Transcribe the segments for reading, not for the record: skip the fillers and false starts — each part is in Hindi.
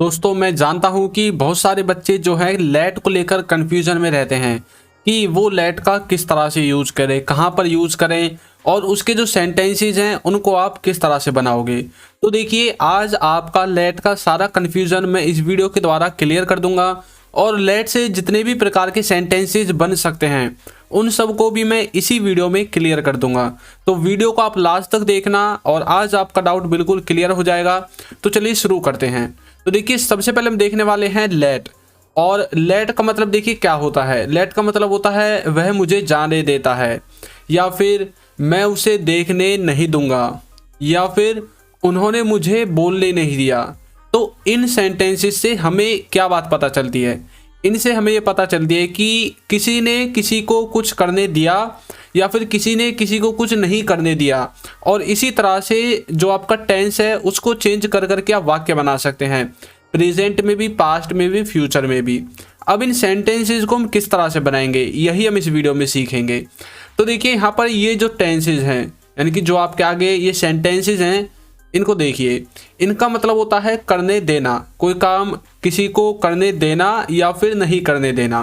दोस्तों मैं जानता हूं कि बहुत सारे बच्चे जो है लेट को लेकर कंफ्यूजन में रहते हैं कि वो लेट का किस तरह से यूज करें, कहां पर यूज करें और उसके जो सेंटेंसेस हैं उनको आप किस तरह से बनाओगे। तो देखिए आज आपका लेट का सारा कंफ्यूजन मैं इस वीडियो के द्वारा क्लियर कर दूंगा और लेट से जितने भी प्रकार के सेंटेंसेस बन सकते हैं उन सब को भी मैं इसी वीडियो में क्लियर कर दूंगा। तो वीडियो को आप लास्ट तक देखना और आज आपका डाउट बिल्कुल क्लियर हो जाएगा। तो चलिए शुरू करते हैं। तो देखिए सबसे पहले हम देखने वाले हैं लेट। और लेट का मतलब देखिए क्या होता है। लेट का मतलब होता है वह मुझे जाने देता है, या फिर मैं उसे देखने नहीं दूंगा, या फिर उन्होंने मुझे बोलने नहीं दिया। तो इन सेंटेंसेस से हमें क्या बात पता चलती है, इनसे हमें ये पता चलती है कि किसी ने किसी को कुछ करने दिया या फिर किसी ने किसी को कुछ नहीं करने दिया। और इसी तरह से जो आपका टेंस है उसको चेंज कर करके आप वाक्य बना सकते हैं, प्रेजेंट में भी, पास्ट में भी, फ्यूचर में भी। अब इन सेंटेंसेस को हम किस तरह से बनाएंगे यही हम इस वीडियो में सीखेंगे। तो देखिए यहाँ पर ये जो टेंसेस हैं यानी कि जो आपके आगे ये सेंटेंसेस हैं इनको देखिए, इनका मतलब होता है करने देना, कोई काम किसी को करने देना या फिर नहीं करने देना।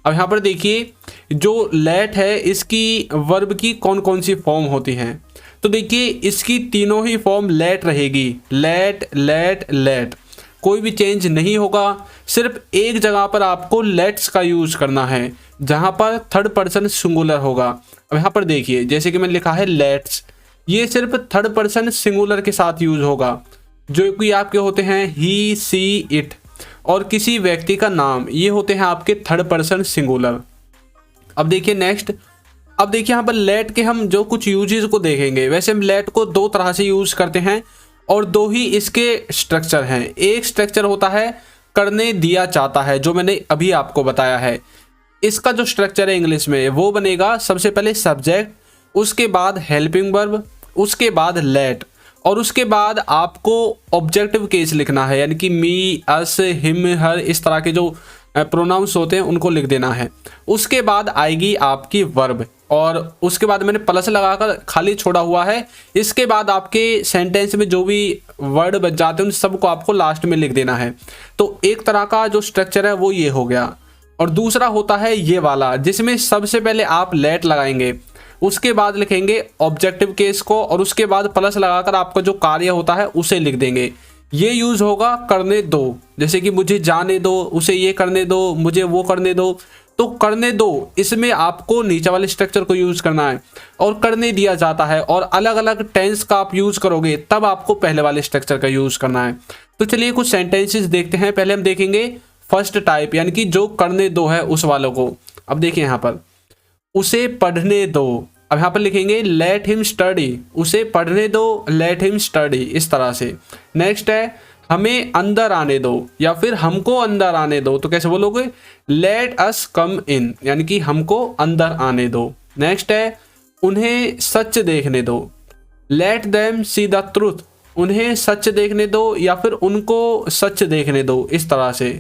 अब यहाँ पर देखिए जो लेट है इसकी वर्ब की कौन कौन सी फॉर्म होती हैं। तो देखिए इसकी तीनों ही फॉर्म लेट रहेगी, लेट लेट लेट, कोई भी चेंज नहीं होगा। सिर्फ एक जगह पर आपको लेट्स का यूज करना है जहाँ पर थर्ड पर्सन सिंगुलर होगा। अब यहाँ पर देखिए जैसे कि मैंने लिखा है लेट्स, ये सिर्फ थर्ड पर्सन सिंगुलर के साथ यूज होगा, जो कि आपके होते हैं ही, सी, इट। और किसी व्यक्ति का नाम, ये होते हैं आपके थर्ड पर्सन सिंगुलर। अब देखिए नेक्स्ट, अब देखिए यहाँ पर लेट के हम जो कुछ यूजेस को देखेंगे। वैसे हम लेट को दो तरह से यूज करते हैं और दो ही इसके स्ट्रक्चर हैं। एक स्ट्रक्चर होता है करने दिया जाता है, जो मैंने अभी आपको बताया है। इसका जो स्ट्रक्चर है इंग्लिश में वो बनेगा सबसे पहले सब्जेक्ट, उसके बाद हेल्पिंग वर्ब, उसके बाद लेट, और उसके बाद आपको ऑब्जेक्टिव केस लिखना है, यानी कि मी, अस, हिम, हर, इस तरह के जो प्रोनाउंस होते हैं उनको लिख देना है। उसके बाद आएगी आपकी वर्ब और उसके बाद मैंने प्लस लगाकर खाली छोड़ा हुआ है। इसके बाद आपके सेंटेंस में जो भी वर्ड बच जाते हैं उन सबको आपको लास्ट में लिख देना है। तो एक तरह का जो स्ट्रक्चर है वो ये हो गया। और दूसरा होता है ये वाला जिसमें सबसे पहले आप लेट लगाएंगे, उसके बाद लिखेंगे ऑब्जेक्टिव केस को और उसके बाद प्लस लगाकर आपका जो कार्य होता है उसे लिख देंगे। ये यूज होगा करने दो, जैसे कि मुझे जाने दो, उसे ये करने दो, मुझे वो करने दो। तो करने दो इसमें आपको नीचे वाले स्ट्रक्चर को यूज करना है और करने दिया जाता है, और अलग अलग टेंस का आप यूज करोगे तब आपको पहले वाले स्ट्रक्चर का यूज करना है। तो चलिए कुछ सेंटेंसेस देखते हैं। पहले हम देखेंगे फर्स्ट टाइप, यानी कि जो करने दो है उस वालों को। अब देखिए यहाँ पर उसे पढ़ने दो, अब यहाँ पर लिखेंगे लेट हिम स्टडी, उसे पढ़ने दो, लेट हिम स्टडी, इस तरह से। नेक्स्ट है हमें अंदर आने दो या फिर हमको अंदर आने दो, तो कैसे बोलोगे, लेट अस कम इन, यानी कि हमको अंदर आने दो। नेक्स्ट है उन्हें सच देखने दो, let them see the truth, उन्हें सच देखने दो या फिर उनको सच देखने दो, इस तरह से।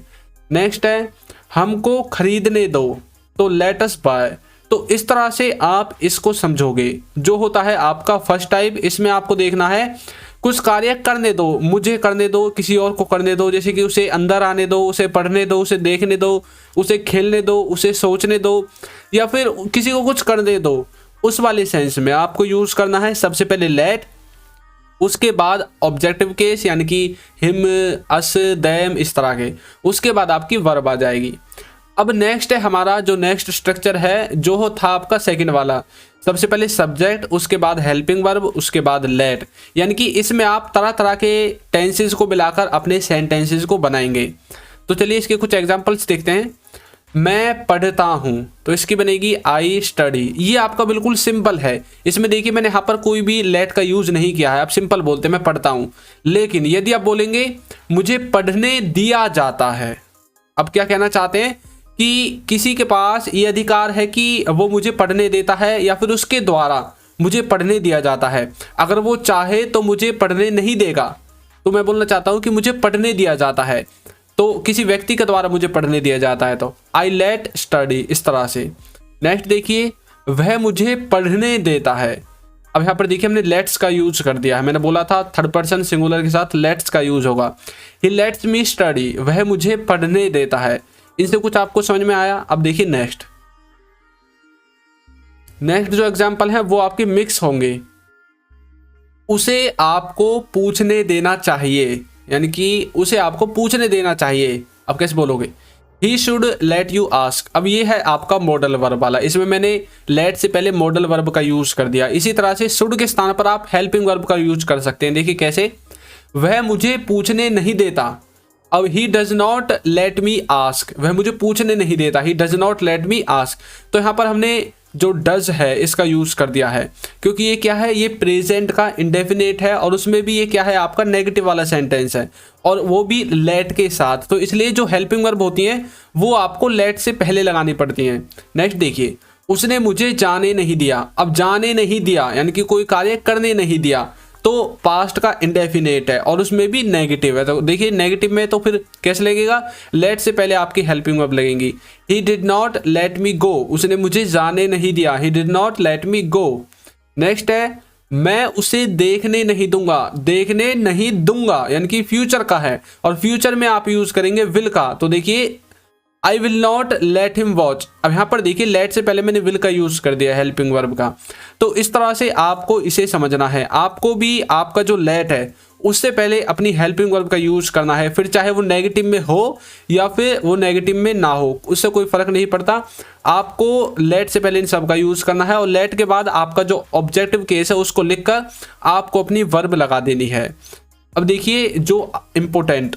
नेक्स्ट है हमको खरीदने दो, तो लेट अस बाय। तो इस तरह से आप इसको समझोगे। जो होता है आपका फर्स्ट टाइप, इसमें आपको देखना है कुछ कार्य करने दो, मुझे करने दो, किसी और को करने दो, जैसे कि उसे अंदर आने दो, उसे पढ़ने दो, उसे देखने दो, उसे खेलने दो, उसे सोचने दो, या फिर किसी को कुछ करने दो। उस वाले सेंस में आपको यूज करना है सबसे पहले लेट, उसके बाद ऑब्जेक्टिव केस यानी कि हिम, अस, देम, इस तरह के। उसके बाद आपकी वर्ब आ जाएगी। अब नेक्स्ट है हमारा जो नेक्स्ट स्ट्रक्चर है जो हो था आपका सेकंड वाला, सबसे पहले सब्जेक्ट, उसके बाद हेल्पिंग वर्ब, उसके बाद लेट, यानी कि इसमें आप तरह तरह के टेंसेस को मिलाकर अपने सेंटेंसेस को बनाएंगे। तो चलिए इसके कुछ एग्जांपल्स देखते हैं। मैं पढ़ता हूँ, तो इसकी बनेगी आई स्टडी। ये आपका बिल्कुल सिंपल है। इसमें देखिए मैंने यहाँ पर कोई भी लेट का यूज नहीं किया है, आप सिंपल बोलते हैं मैं पढ़ता हूँ। लेकिन यदि आप बोलेंगे मुझे पढ़ने दिया जाता है, अब क्या कहना चाहते हैं कि किसी के पास ये अधिकार है कि वो मुझे पढ़ने देता है या फिर उसके द्वारा मुझे पढ़ने दिया जाता है। अगर वो चाहे तो मुझे पढ़ने नहीं देगा, तो मैं बोलना चाहता हूँ कि मुझे पढ़ने दिया जाता है, तो किसी व्यक्ति के द्वारा मुझे पढ़ने दिया जाता है, तो आई लेट स्टडी, इस तरह से। नेक्स्ट देखिए वह मुझे पढ़ने देता है, अब यहाँ पर देखिए हमने लेट्स का यूज कर दिया है, मैंने बोला था थर्ड पर्सन सिंगुलर के साथ लेट्स का यूज होगा। ही लेट्स मी स्टडी, वह मुझे पढ़ने देता है। इनसे कुछ आपको समझ में आया? अब देखिए नेक्स्ट जो एग्जाम्पल है वो आपके मिक्स होंगे। उसे आपको पूछने देना चाहिए, यानी कि उसे आपको पूछने देना चाहिए। अब कैसे बोलोगे? He should let you ask. अब ये है आपका मॉडल वर्ब वाला, इसमें मैंने लेट से पहले मॉडल वर्ब का यूज कर दिया। इसी तरह से शुड के स्थान पर आप हेल्पिंग वर्ब का यूज कर सकते हैं। देखिए कैसे, वह मुझे पूछने नहीं देता। अब he does not let me ask, वह मुझे पूछने नहीं देता, he does not let me ask. तो यहाँ पर हमने जो डज है इसका यूज कर दिया है, क्योंकि ये क्या है, ये प्रेजेंट का इंडेफिनेट है और उसमें भी ये क्या है, आपका नेगेटिव वाला सेंटेंस है और वो भी लेट के साथ। तो इसलिए जो हेल्पिंग वर्ब होती हैं वो आपको लेट से पहले लगानी पड़ती हैं। नेक्स्ट देखिए, उसने मुझे जाने नहीं दिया। अब जाने नहीं दिया यानी कि कोई कार्य करने नहीं दिया, तो पास्ट का इंडेफिनेट है और उसमें भी नेगेटिव है। तो देखिए नेगेटिव में तो फिर कैसे लगेगा, लेट से पहले आपकी हेल्पिंग वर्ब लगेंगी। He did not let me go, उसने मुझे जाने नहीं दिया, he did not let me go. Next है, मैं उसे देखने नहीं दूंगा, देखने नहीं दूंगा यानी कि फ्यूचर का है और फ्यूचर में आप यूज करेंगे विल का। तो देखिए I will not let him watch. अब यहाँ पर देखिए लेट से पहले मैंने विल का यूज कर दिया हेल्पिंग वर्ब का। तो इस तरह से आपको इसे समझना है, आपको भी आपका जो लेट है उससे पहले अपनी हेल्पिंग वर्ब का यूज करना है, फिर चाहे वो नेगेटिव में हो या फिर वो नेगेटिव में ना हो, उससे कोई फर्क नहीं पड़ता। आपको लेट से पहले इन सब का यूज करना है और लेट के बाद आपका जो ऑब्जेक्टिव केस है उसको लिखकर आपको अपनी वर्ब लगा देनी है। अब देखिए जो इम्पोर्टेंट,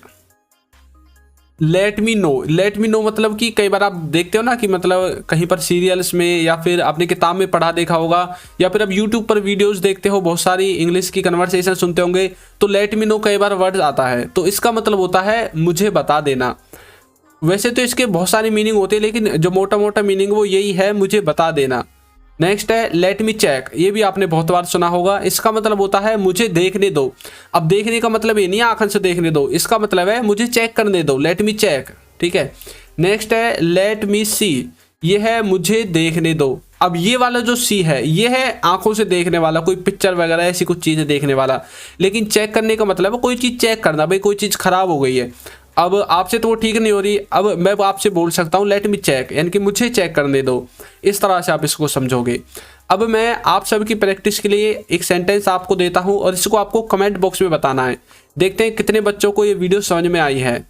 लेट मी नो मतलब कि कई बार आप देखते हो ना कि मतलब कहीं पर सीरियल्स में या फिर आपने किताब में पढ़ा देखा होगा या फिर अब यूट्यूब पर वीडियोस देखते हो, बहुत सारी इंग्लिश की कन्वर्सेशन सुनते होंगे, तो लेट मी नो कई बार वर्ड आता है, तो इसका मतलब होता है मुझे बता देना। वैसे तो इसके बहुत सारी मीनिंग होती है लेकिन जो मोटा मोटा मीनिंग वो यही है, मुझे बता देना। नेक्स्ट है लेट मी चेक, ये भी आपने बहुत बार सुना होगा, इसका मतलब होता है मुझे देखने दो। अब देखने का मतलब ये नहीं आंखों से देखने दो, इसका मतलब है मुझे चेक करने दो, लेट मी चेक, ठीक है। नेक्स्ट है लेट मी सी, ये है मुझे देखने दो। अब ये वाला जो सी है ये है आंखों से देखने वाला, कोई पिक्चर वगैरह ऐसी कुछ चीजें देखने वाला, लेकिन चेक करने का मतलब है कोई चीज चेक करना, भाई कोई चीज खराब हो गई है, अब आपसे तो वो ठीक नहीं हो रही, अब मैं आपसे बोल सकता हूँ लेट मी चेक, यानी कि मुझे चेक करने दो। इस तरह से आप इसको समझोगे। अब मैं आप सबकी प्रैक्टिस के लिए एक सेंटेंस आपको देता हूँ और इसको आपको कमेंट बॉक्स में बताना है। देखते हैं कितने बच्चों को ये वीडियो समझ में आई है।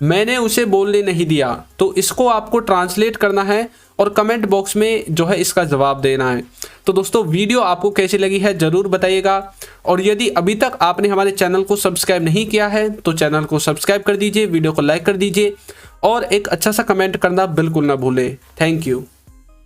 मैंने उसे बोलने नहीं दिया, तो इसको आपको ट्रांसलेट करना है और कमेंट बॉक्स में जो है इसका जवाब देना है। तो दोस्तों वीडियो आपको कैसी लगी है ज़रूर बताइएगा और यदि अभी तक आपने हमारे चैनल को सब्सक्राइब नहीं किया है तो चैनल को सब्सक्राइब कर दीजिए, वीडियो को लाइक कर दीजिए और एक अच्छा सा कमेंट करना बिल्कुल ना भूलें। Thank you.